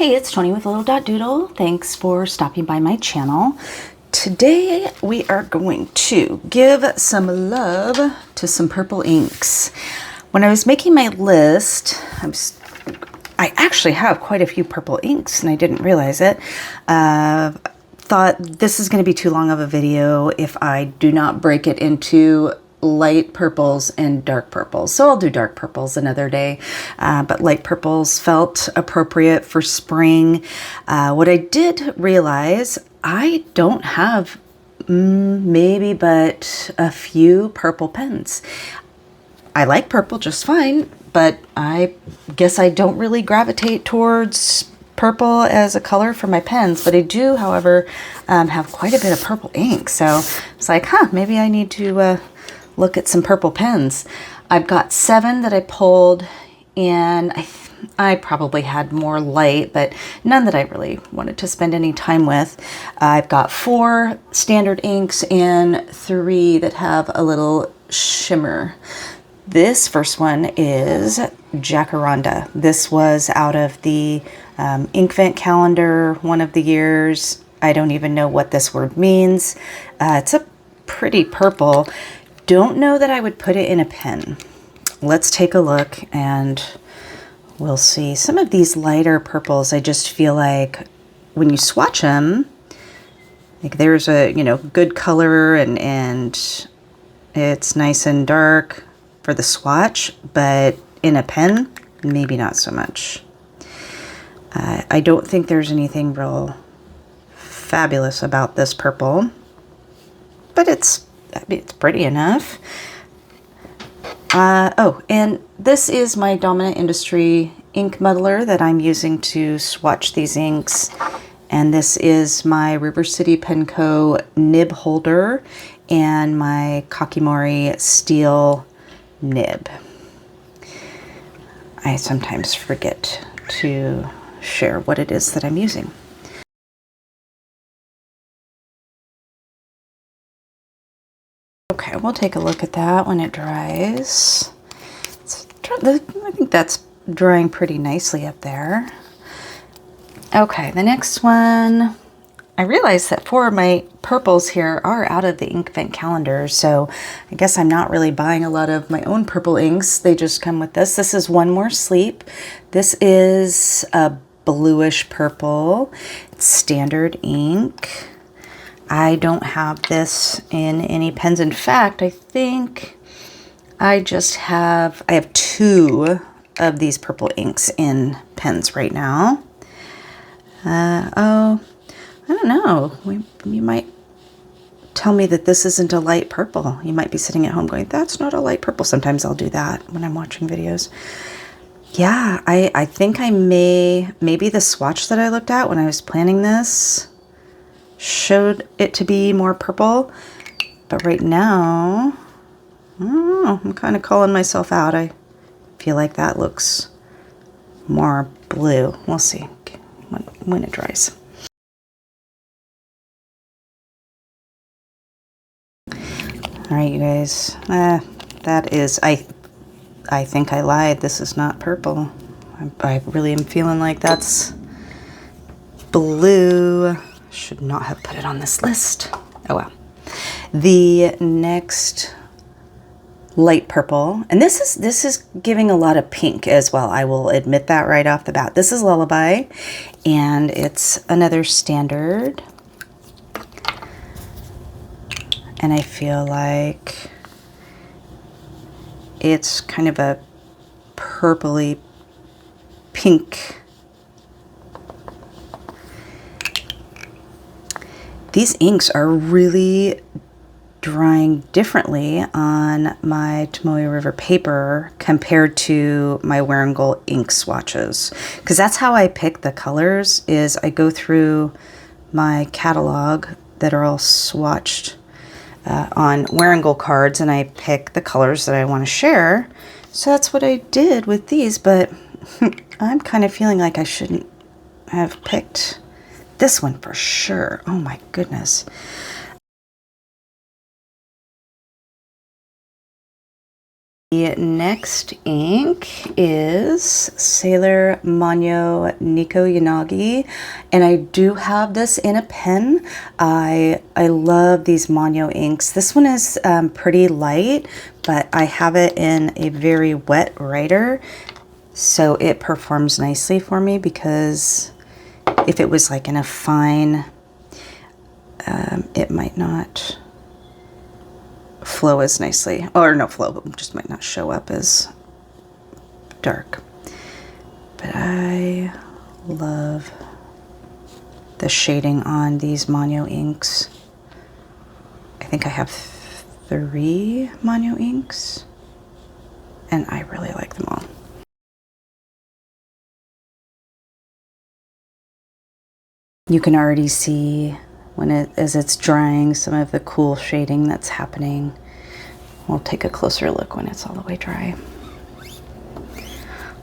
Hey, it's Tony with lidl.doodle. Thanks for stopping by my channel. Today we are going to give some love to some purple inks. When I was making my list, I actually have quite a few purple inks and I didn't realize it. Thought this is going to be too long of a video if I do not break it into light purples and dark purples. So I'll do dark purples another day, but light purples felt appropriate for spring. What I did realize, I don't have maybe but a few purple pens. I like purple just fine, but I guess I don't really gravitate towards purple as a color for my pens, but I do, however, have quite a bit of purple ink. So it's like, maybe I need to look at some purple pens. I've got 7 that I pulled, and I probably had more light, but none that I really wanted to spend any time with. I've got 4 standard inks and 3 that have a little shimmer. This first one is Jacaranda. This was out of the Inkvent calendar one of the years. I don't even know what this word means. It's a pretty purple. Don't know that I would put it in a pen. Let's take a look and we'll see. Some of these lighter purples, I just feel like when you swatch them, like there's a, good color and it's nice and dark for the swatch, but in a pen, maybe not so much. I don't think there's anything real fabulous about this purple, but it's pretty enough. Oh, and this is my Dominant Industry ink muddler that I'm using to swatch these inks. And this is my River City Pen Co. nib holder and my Kakimori steel nib. I sometimes forget to share what it is that I'm using. Okay, we'll take a look at that when it dries. I think that's drying pretty nicely up there. Okay, the next one, I realized that 4 of my purples here are out of the Inkvent calendar, so I guess I'm not really buying a lot of my own purple inks. They just come with this. This is One More Sleep. This is a bluish purple. It's standard ink. I don't have this in any pens. In fact, I think I have 2 of these purple inks in pens right now. Oh, I don't know. You might tell me that this isn't a light purple. You might be sitting at home going, that's not a light purple. Sometimes I'll do that when I'm watching videos. Yeah, I think maybe the swatch that I looked at when I was planning this showed it to be more purple, but right now, I don't know, I'm kind of calling myself out. I feel like that looks more blue. We'll see when it dries. All right, you guys, that is, I think I lied. This is not purple. I really am feeling like that's blue. Should not have put it on this list. Oh well. The next light purple, and this is giving a lot of pink as well. I will admit that right off the bat. This is Lullaby, and it's another standard. And I feel like it's kind of a purpley pink. These inks are really drying differently on my Tomoe River paper compared to my Wearingeul ink swatches. Because that's how I pick the colors, is I go through my catalog that are all swatched on Wearingeul cards, and I pick the colors that I want to share. So that's what I did with these, but I'm kind of feeling like I shouldn't have picked this one for sure. Oh my goodness. The next ink is Sailor Manyo Nico Yanagi, and I do have this in a pen. I love these Manyo inks. This one is pretty light, but I have it in a very wet writer, so it performs nicely for me, because if it was like in a fine, it might not flow as nicely, or no flow, but just might not show up as dark. But I love the shading on these Manyo inks. I think I have 3 Manyo inks, and I really like them all. You can already see as it's drying, some of the cool shading that's happening. We'll take a closer look when it's all the way dry.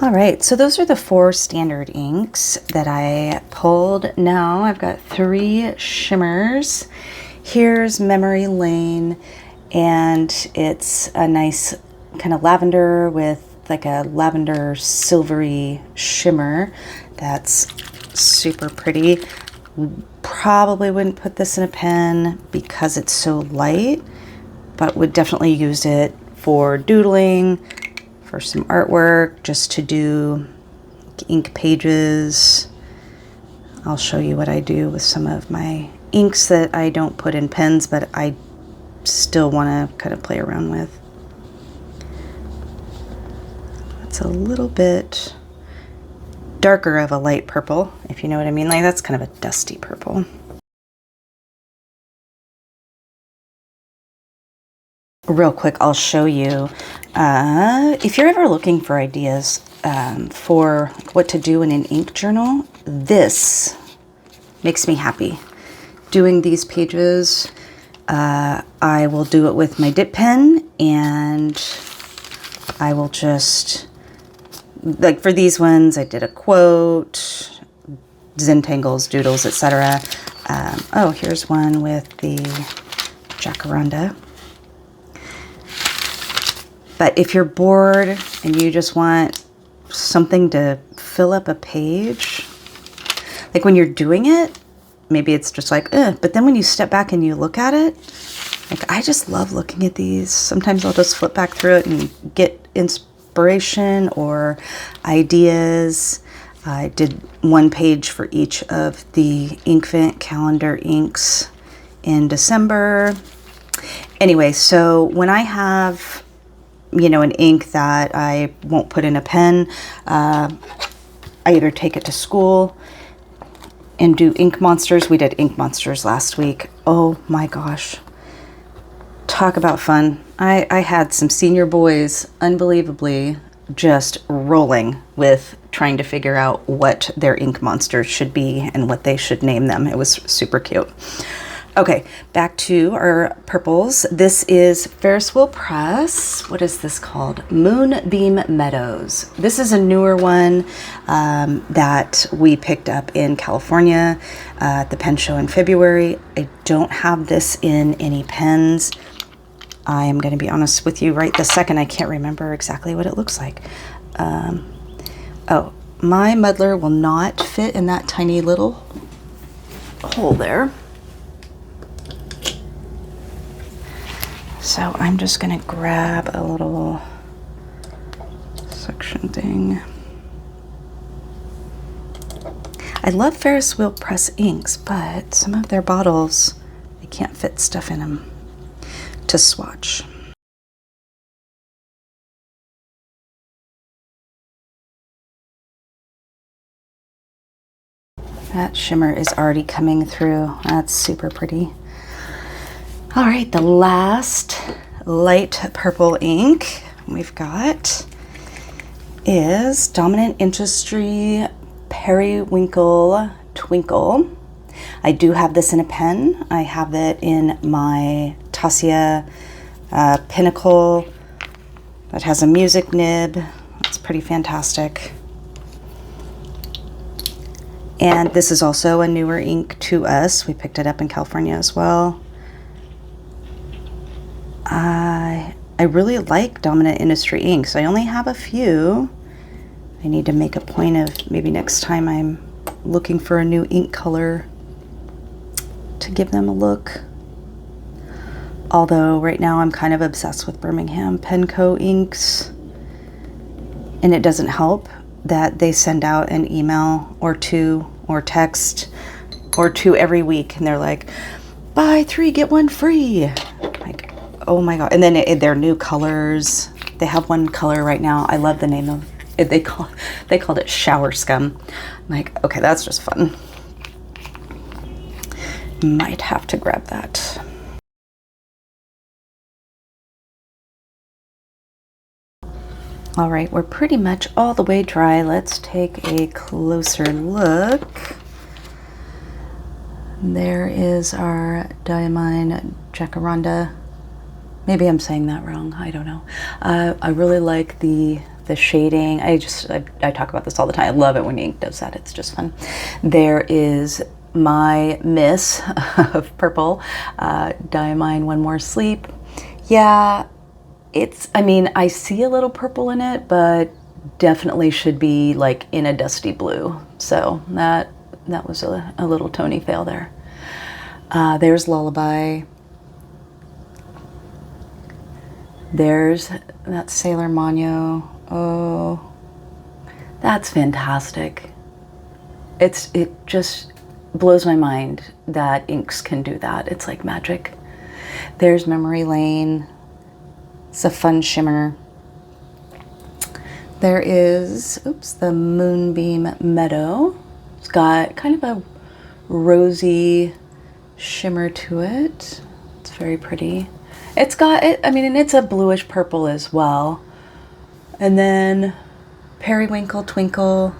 All right, so those are the 4 standard inks that I pulled. Now I've got 3 shimmers. Here's Memory Lane, and it's a nice kind of lavender with like a lavender silvery shimmer. That's super pretty. Probably wouldn't put this in a pen because it's so light, but would definitely use it for doodling, for some artwork, just to do ink pages. I'll show you what I do with some of my inks that I don't put in pens, but I still want to kind of play around with. It's a little bit darker of a light purple, if you know what I mean. Like, that's kind of a dusty purple. Real quick, I'll show you, if you're ever looking for ideas for what to do in an ink journal, this makes me happy. Doing these pages, I will do it with my dip pen, and I will just, like for these ones, I did a quote, Zentangles, doodles, etc. Oh, here's one with the jacaranda. But if you're bored and you just want something to fill up a page, like when you're doing it, maybe it's just like, but then when you step back and you look at it, like I just love looking at these. Sometimes I'll just flip back through it and get inspiration or ideas. I did one page for each of the Inkvent calendar inks in December. Anyway, so when I have, you know, an ink that I won't put in a pen, I either take it to school and do ink monsters. We did ink monsters last week. Oh my gosh. Talk about fun. I had some senior boys unbelievably just rolling with trying to figure out what their ink monsters should be and what they should name them. It was super cute. Okay, back to our purples. This is Ferris Wheel Press. What is this called? Moonbeam Meadows. This is a newer one that we picked up in California at the pen show in February. I don't have this in any pens. I am going to be honest with you right this second. I can't remember exactly what it looks like. Oh, my muddler will not fit in that tiny little hole there. So I'm just going to grab a little section thing. I love Ferris Wheel Press inks, but some of their bottles, they can't fit stuff in them to swatch. That shimmer is already coming through. That's super pretty. All right, the last light purple ink we've got is Dominant Industry Periwinkle Twinkle. I do have this in a pen. I have it in my Tassia Pinnacle that has a music nib. It's pretty fantastic. And this is also a newer ink to us. We picked it up in California as well. I I really like Dominant Industry inks. I only have a few. I need to make a point of maybe next time I'm looking for a new ink color to give them a look. Although right now I'm kind of obsessed with Birmingham Penco inks, and it doesn't help that they send out an email or two or text or two every week, and they're like, buy 3 get 1 free. Like, oh my god. And then their new colors, they have one color right now, I love the name of it. They called it Shower Scum. I'm like, okay, that's just fun. Might have to grab that. All right, we're pretty much all the way dry. Let's take a closer look. There is our Diamine Jacaranda. Maybe I'm saying that wrong, I don't know. I really like the shading. I talk about this all the time. I love it when ink does that, it's just fun. There is my miss of purple, Diamine One More Sleep. Yeah, I mean, I see a little purple in it, but definitely should be like in a dusty blue. So that was a little Tony fail there. There's Lullaby. There's that Sailor Mano. Oh, that's fantastic. It just blows my mind that inks can do that. It's like magic. There's Memory Lane. It's a fun shimmer. There is, oops, the Moonbeam Meadow. It's got kind of a rosy shimmer to it. It's very pretty. It's got it, I mean, and it's a bluish purple as well. And then Periwinkle Twinkle.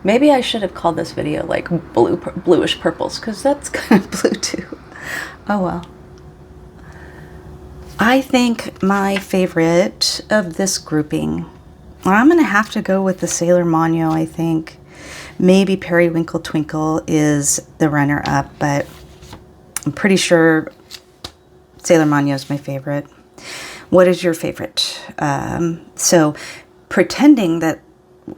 Maybe I should have called this video like bluish purples, because that's kind of blue too. Oh well. I think my favorite of this grouping, I'm gonna have to go with the Sailor Mano, I think. Maybe Periwinkle Twinkle is the runner-up, but I'm pretty sure Sailor Mano is my favorite. What is your favorite? So pretending that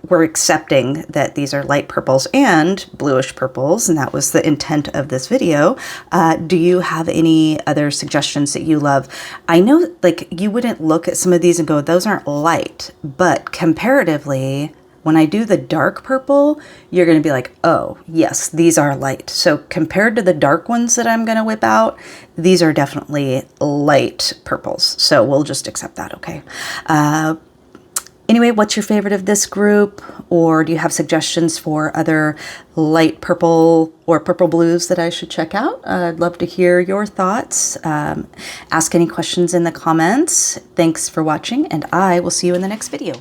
we're accepting that these are light purples and bluish purples, and that was the intent of this video. Do you have any other suggestions that you love? I know, like, you wouldn't look at some of these and go, those aren't light, but comparatively, when I do the dark purple, you're going to be like, oh, yes, these are light. So compared to the dark ones that I'm going to whip out, these are definitely light purples. So we'll just accept that, okay? Anyway, what's your favorite of this group? Or do you have suggestions for other light purple or purple blues that I should check out? I'd love to hear your thoughts. Ask any questions in the comments. Thanks for watching, and I will see you in the next video.